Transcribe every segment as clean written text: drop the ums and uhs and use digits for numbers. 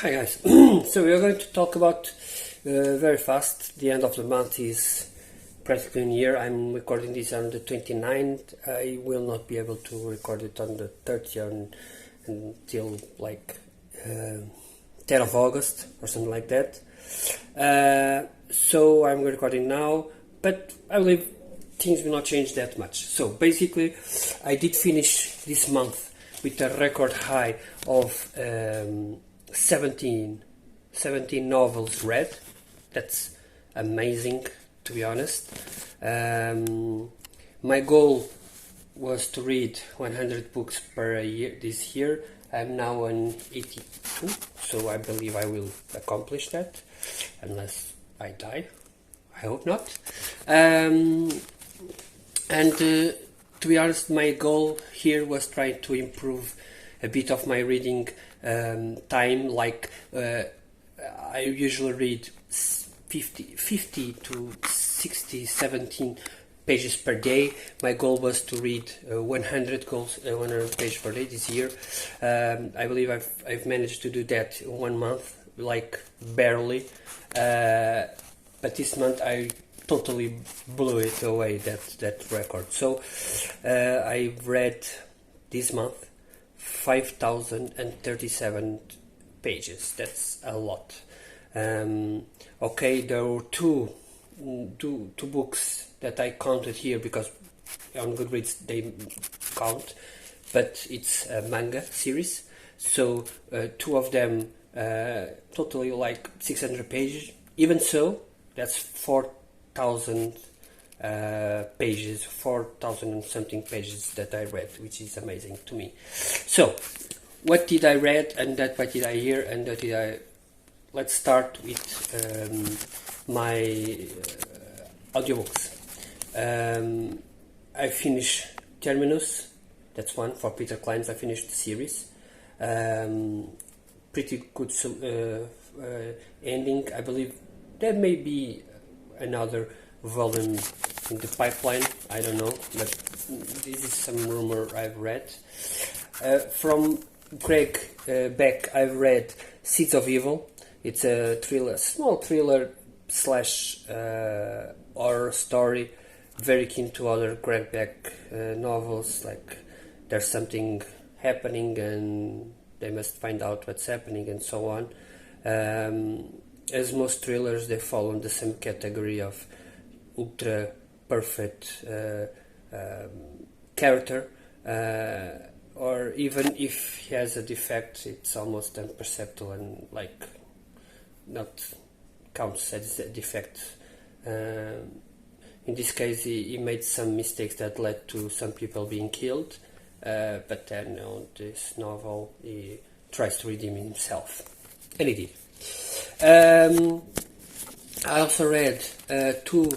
Hi guys, so we are going to talk about very fast. The end of the month is practically near. I'm recording this on the 29th. I will not be able to record it on the 30th until like 10th of August or something like that. So I'm recording now, but I believe things will not change that much. So basically, I did finish this month with a record high of 17 novels read. That's amazing, to be honest. My goal was to read 100 books per year this year. I'm now on 82, so I believe I will accomplish that, unless I die. I hope not. To be honest, my goal here was trying to improve a bit of my reading time. Like I usually read 50 to 60, 17 pages per day. My goal was to read 100 pages per day this year. I believe I've managed to do that in 1 month, like barely. But this month I totally blew it away, that record. So I've read this month 5,037 pages. That's a lot. Okay, there were two books that I counted here because on Goodreads they count, but it's a manga series. So two of them totally like 600 pages. Even so, that's 4,000 pages, 4,000 and something pages that I read, which is amazing to me. So, what did I read, and what did I hear, and what did I... Let's start with my audiobooks. I finished Terminus, that's one for Peter Klein's. I finished the series. Pretty good ending. I believe there may be another volume in the pipeline, I don't know, but this is some rumor I've read. From Greg Beck, I've read Seeds of Evil. It's a thriller, small thriller slash horror story. Very keen to other Greg Beck novels, like there's something happening and they must find out what's happening and so on. As most thrillers, they fall in the same category of ultra perfect character, or even if he has a defect, it's almost imperceptible and like not counts as a defect. In this case, he made some mistakes that led to some people being killed, but then on this novel he tries to redeem himself, and he did. I also read two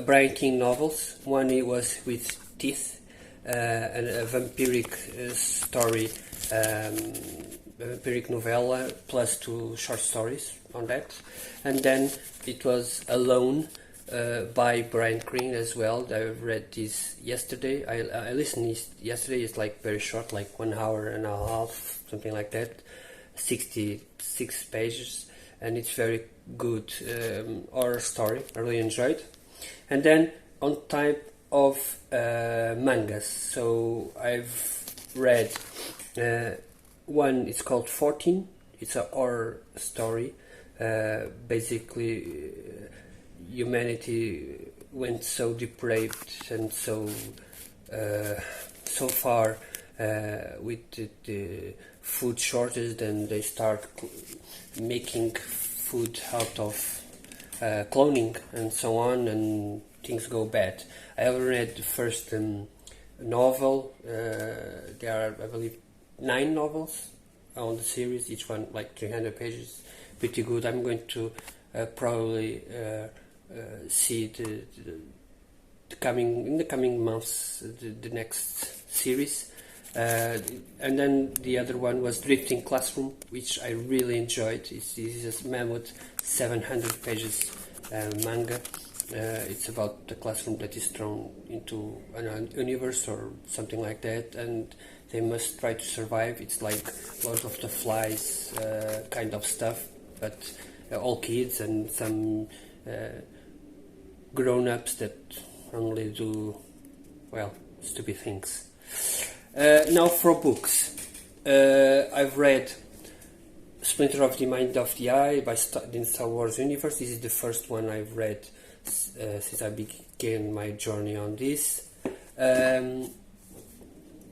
Brian King novels. One was with Teeth, a vampiric story, a vampiric novella, plus two short stories on that. And then it was Alone by Brian King as well. I read this yesterday. I listened yesterday. It's like very short, like 1 hour and a half, something like that. 66 pages. And it's very good horror story. I really enjoyed. And then on type of mangas, so I've read one. It's called 14. It's a horror story. Basically, humanity went so depraved and so far with the food shortage, then they start making food out of cloning and so on, and things go bad. I have read the first novel. There are, I believe, 9 novels on the series, each one like 300 pages. Pretty good. I'm going to probably see in the coming months the next series. And then the other one was Drifting Classroom, which I really enjoyed. This is a mammoth 700 pages manga. It's about the classroom that is thrown into an universe or something like that, and they must try to survive. It's like Lord of the Flies kind of stuff, but all kids and some grown-ups that only do, well, stupid things. Now for books. I've read Splinter of the Mind of the Eye by in Star Wars universe. This is the first one I've read since I began my journey on this.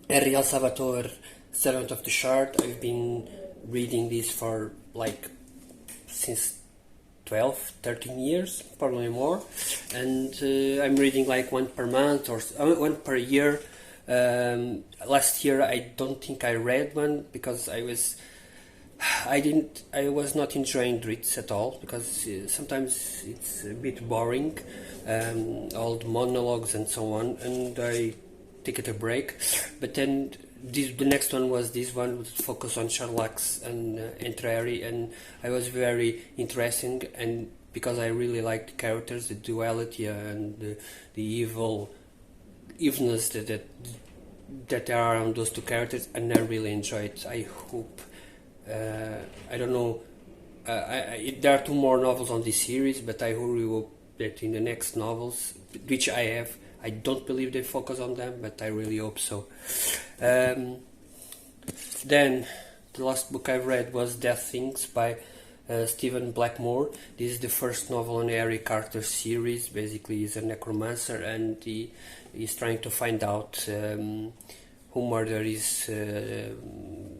Ariel Salvatore, Servant of the Shard. I've been reading this for like since 12, 13 years, probably more, and I'm reading like one per month or one per year. Last year I don't think I read one because I was not enjoying reads at all, because sometimes it's a bit boring, all the monologues and so on, and I take it a break. But then the next one was this one, with focus on Sherlock's and Entreri, and I was very interesting, and because I really like the characters, the duality and the evilness that there are on those two characters, and I really enjoyed it. I hope, I don't know, there are 2 more novels on this series, but I really hope that in the next novels, which I have, I don't believe they focus on them, but I really hope so. Then the last book I read was Death Things by Stephen Blackmore. This is the first novel on Harry Carter's series. Basically, he's a necromancer, and he is trying to find out who murdered his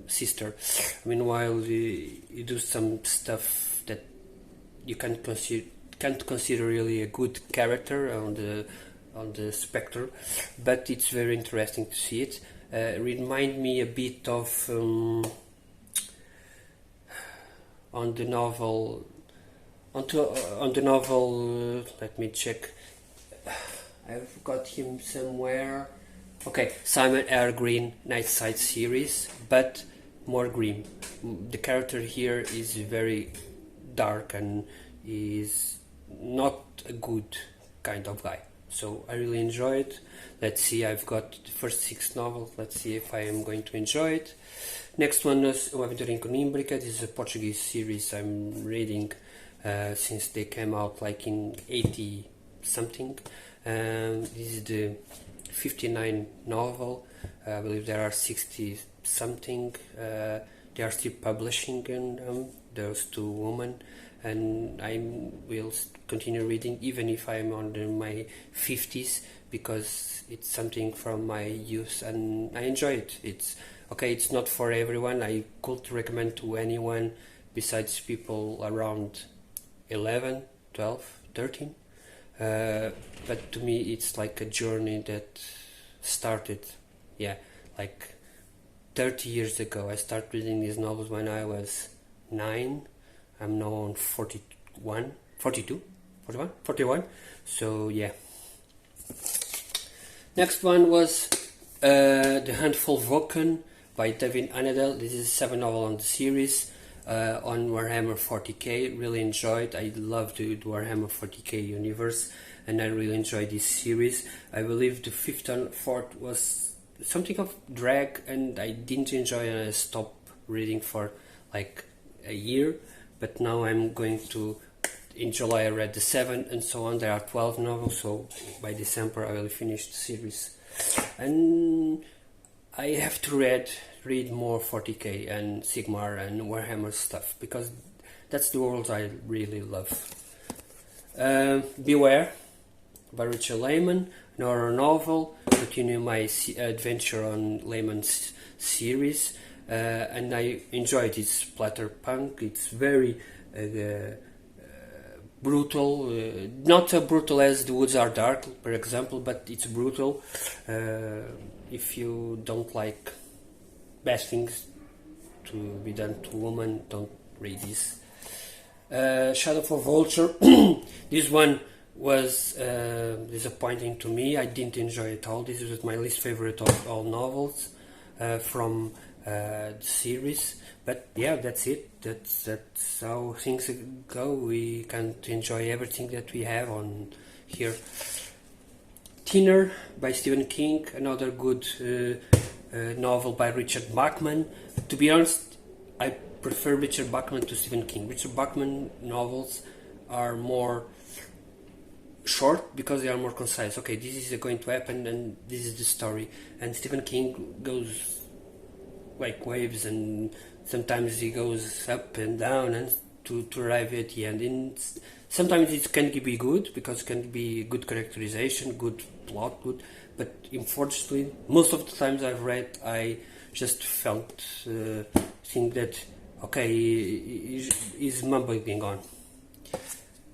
sister. Meanwhile, he does some stuff that you can't consider really a good character on the spectre, but it's very interesting to see it. Remind me a bit of on the novel. Let me check. I've got him somewhere. Okay, Simon R. Green Nightside series, but more grim. The character here is very dark and is not a good kind of guy. So I really enjoy it. Let's see, I've got the first 6 novels. Let's see if I am going to enjoy it. Next one is O Aventura Inconímbrica. This is a Portuguese series I'm reading since they came out like in 80 something. This is the 59 novel. I believe there are 60 something. They are still publishing, and those 2 women, and I will continue reading even if I'm on my 50s, because it's something from my youth and I enjoy it. It's okay, it's not for everyone. I could recommend to anyone besides people around 11, 12, 13. But to me it's like a journey that started, like 30 years ago. I started reading these novels when I was 9. I'm now on 41. So yeah. Next one was The Handful Vulcan by Devin Annadel. This is the 7th novel on the series on Warhammer 40k. Really enjoyed. I love the Warhammer 40k universe, and I really enjoyed this series. I believe the 5th and 4th was something of drag, and I didn't enjoy it, and I stopped reading for like a year. But now I'm going to, in July I read the 7th and so on. There are 12 novels, so by December I will finish the series. And I have to read more 40k and Sigmar and Warhammer stuff, because that's the world I really love. Beware by Richard Lehman, an horror novel, continue my adventure on Lehman's series. And I enjoyed this splatterpunk. It's very brutal, not so brutal as The Woods Are Dark, for example, but it's brutal. If you don't like bad things to be done to women, don't read this. Shadow for Vulture. This one was disappointing to me. I didn't enjoy it at all. This was my least favorite of all novels from the series. But yeah, that's it. That's how things go. We can't enjoy everything that we have on here. Thinner by Stephen King, another good novel by Richard Bachman. To be honest, I prefer Richard Bachman to Stephen King. Richard Bachman novels are more short because they are more concise. Okay, this is going to happen and this is the story. And Stephen King goes like waves, and sometimes he goes up and down and to arrive at the end. And sometimes it can be good because it can be good characterization, good plot, good. But unfortunately, most of the times I've read, I just felt think that okay, he's mumbling on.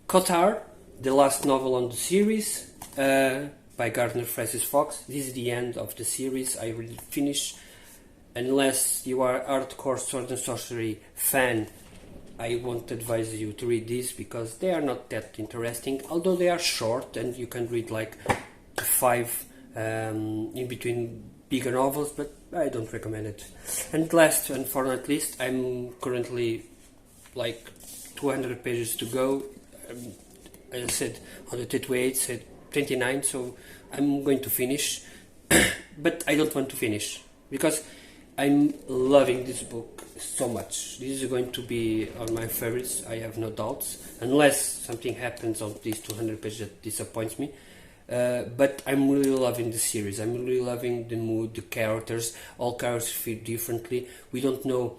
Kotar, the last novel on the series, by Gardner Francis Fox. This is the end of the series. I will finish. Unless you are hardcore Sword and Sorcery fan, I won't advise you to read these because they are not that interesting. Although they are short and you can read like 5 in between bigger novels, but I don't recommend it. And last and for not least, I'm currently like 200 pages to go. As I said, on the T28 said 29, so I'm going to finish. But I don't want to finish because I'm loving this book so much. This is going to be on my favorites, I have no doubts, unless something happens on these 200 pages that disappoints me. But I'm really loving the series. I'm really loving the mood, the characters. All characters feel differently. We don't know.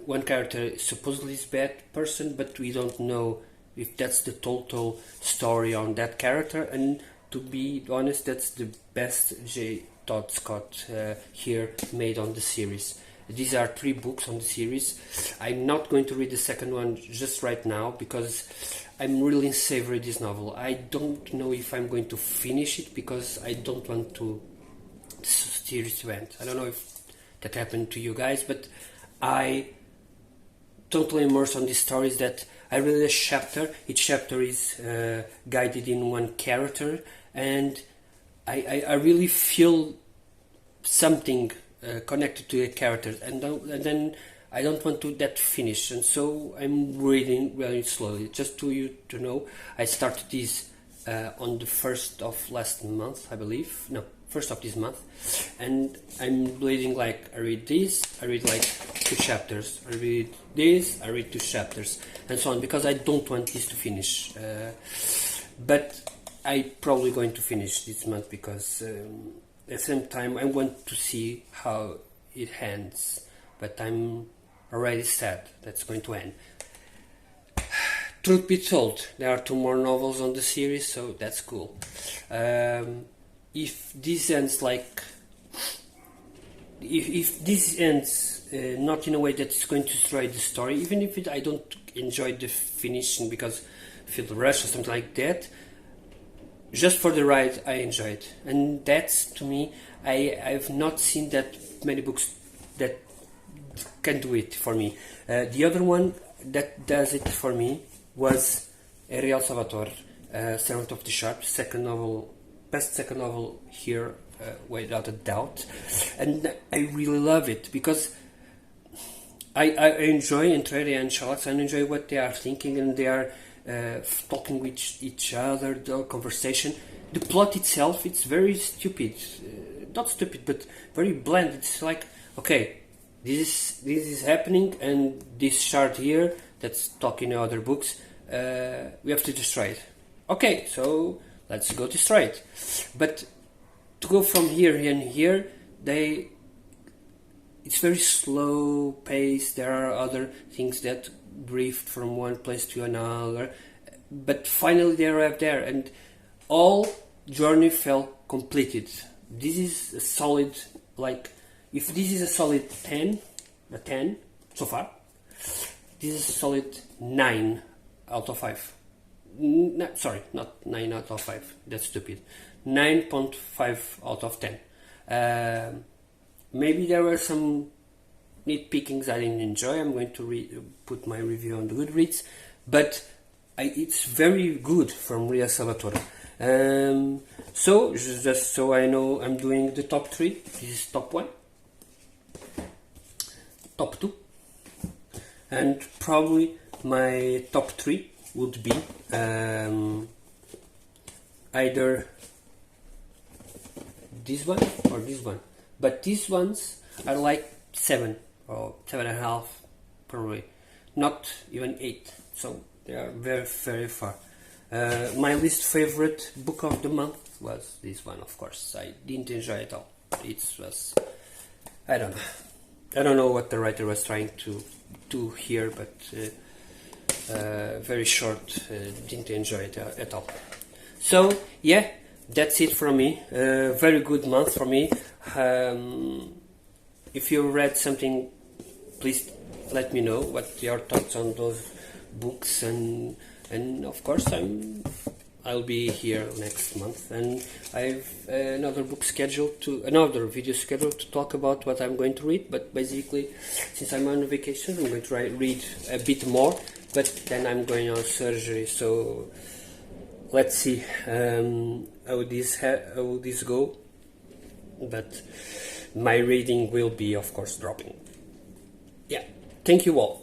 One character supposedly is a bad person, but we don't know if that's the total story on that character. And to be honest, that's the best J. Todd Scott here made on the series. These are 3 books on the series. I'm not going to read the second one just right now because I'm really savoring this novel. I don't know if I'm going to finish it because I don't want to the series to end. I don't know if that happened to you guys, but I totally immersed on these stories that I read a chapter. Each chapter is guided in one character, and I really feel something connected to the characters, and then I don't want to that finish, and so I'm reading really slowly. Just to you to know, I started this on the 1st of last month, I believe. No, 1st of this month, and I'm reading like I read this, I read like 2 chapters, I read this, I read 2 chapters, and so on, because I don't want this to finish. But I'm probably going to finish this month because at the same time I want to see how it ends. But I'm already sad that's going to end. Truth be told, there are 2 more novels on the series, so that's cool. If this ends like... If this ends not in a way that's going to destroy the story, even if I don't enjoy the finishing because I feel rushed or something like that, just for the ride I enjoy it. And that's, to me, I've not seen that many books that can do it for me. The other one that does it for me was Ariel Salvatore, Servant of the Sharp, second novel, best second novel here, without a doubt. And I really love it because I enjoy Entreria and Charlotte. I enjoy what they are thinking, and they are talking with each other, the conversation. The plot itself, it's very stupid. Not stupid, but very bland. It's like, okay, this is happening, and this shard here that's talking in other books, we have to destroy it. Okay, so let's go destroy it. But to go from here and here, it's very slow pace. There are other things that drift from one place to another, but finally they arrive there, and all journey felt completed. This is a solid, like, if this is a solid 10 so far, this is a solid 9 out of 5. No, sorry, not 9 out of 5, that's stupid. 9.5 out of 10. Maybe there were some nitpickings I didn't enjoy. I'm going to put my review on the Goodreads, but it's very good from Ria Salvatore. So, just so I know, I'm doing the top 3. This is top 1, top 2, and probably my top 3 would be either this one or this one. but these ones are like 7 or 7.5 probably, not even 8, so they are very very far. My least favorite book of the month was this one, of course. I didn't enjoy it all. It was, I don't know what the writer was trying to do here, but very short, didn't enjoy it at all. So yeah, that's it from me. Very good month for me. If you read something, please let me know what your thoughts on those books, and of course I'll be here next month, and I have another video scheduled to talk about what I'm going to read. But basically, since I'm on vacation, I'm going to read a bit more, but then I'm going on surgery, so let's see how this go. But my reading will be, of course, dropping. Yeah, thank you all.